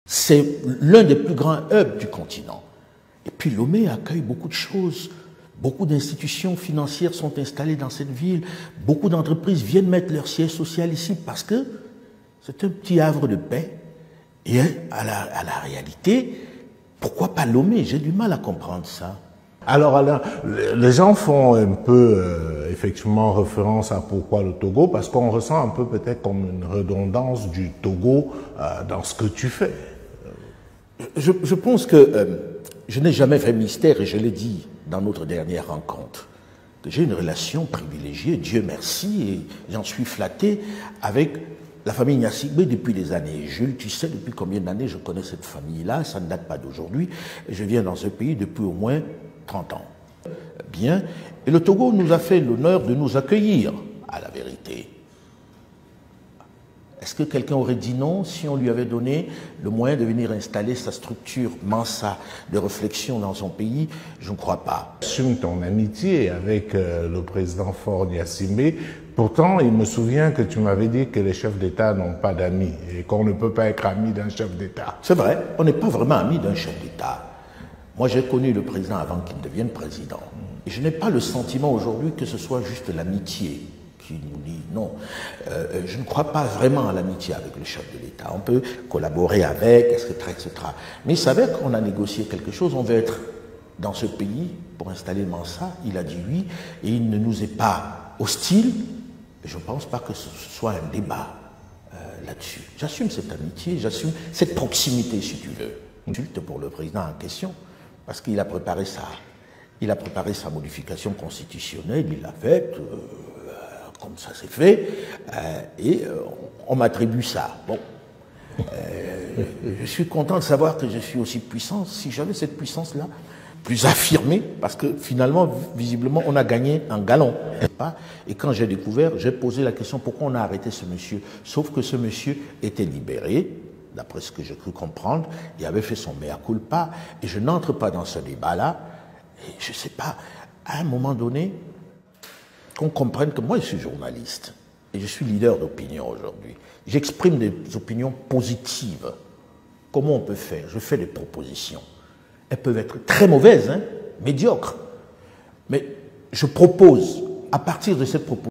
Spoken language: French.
C'est l'un des plus grands hubs du continent. Et puis Lomé accueille beaucoup de choses. Beaucoup d'institutions financières sont installées dans cette ville. Beaucoup d'entreprises viennent mettre leur siège social ici parce que c'est un petit havre de paix. Et à la réalité, pourquoi pas Lomé? J'ai du mal à comprendre ça. Alors Alain, les gens font un peu effectivement référence à pourquoi le Togo, parce qu'on ressent un peu peut-être comme une redondance du Togo dans ce que tu fais. Je pense que je n'ai jamais fait mystère, et je l'ai dit dans notre dernière rencontre, que j'ai une relation privilégiée, Dieu merci, et j'en suis flatté avec la famille Gnassingbé depuis des années. Jules, tu sais depuis combien d'années je connais cette famille-là, ça ne date pas d'aujourd'hui, et je viens dans ce pays depuis au moins 30 ans. Bien. Et le Togo nous a fait l'honneur de nous accueillir, à la vérité. Est-ce que quelqu'un aurait dit non si on lui avait donné le moyen de venir installer sa structure Mansa de réflexion dans son pays? Je ne crois pas. Assume ton amitié avec le président Faure Gnassingbé. Pourtant, il me souvient que tu m'avais dit que les chefs d'État n'ont pas d'amis et qu'on ne peut pas être ami d'un chef d'État. C'est vrai, on n'est pas vraiment ami d'un chef d'État. Moi, j'ai connu le président avant qu'il devienne président. Et je n'ai pas le sentiment aujourd'hui que ce soit juste l'amitié qui nous lie. Non, je ne crois pas vraiment à l'amitié avec le chef de l'État. On peut collaborer avec, etc., etc. Mais il s'avère qu'on a négocié quelque chose. On veut être dans ce pays pour installer Mansa. Il a dit oui. Et il ne nous est pas hostile. Et je ne pense pas que ce soit un débat là-dessus. J'assume cette amitié, j'assume cette proximité, si tu veux. Insulte pour le président en question. Parce qu'il a préparé ça. Il a préparé sa modification constitutionnelle, il l'a faite, comme ça s'est fait, et on m'attribue ça. Bon. Je suis content de savoir que je suis aussi puissant. Si j'avais cette puissance-là, plus affirmée, parce que finalement, visiblement, on a gagné un galon. Et quand j'ai découvert, j'ai posé la question pourquoi on a arrêté ce monsieur. Sauf que ce monsieur était libéré. D'après ce que j'ai cru comprendre, il avait fait son mea culpa, et je n'entre pas dans ce débat-là, et je ne sais pas, à un moment donné, qu'on comprenne que moi je suis journaliste, et je suis leader d'opinion aujourd'hui. J'exprime des opinions positives. Comment on peut faire? Je fais des propositions. Elles peuvent être très mauvaises, hein, médiocres, mais je propose, à partir de cette proposition,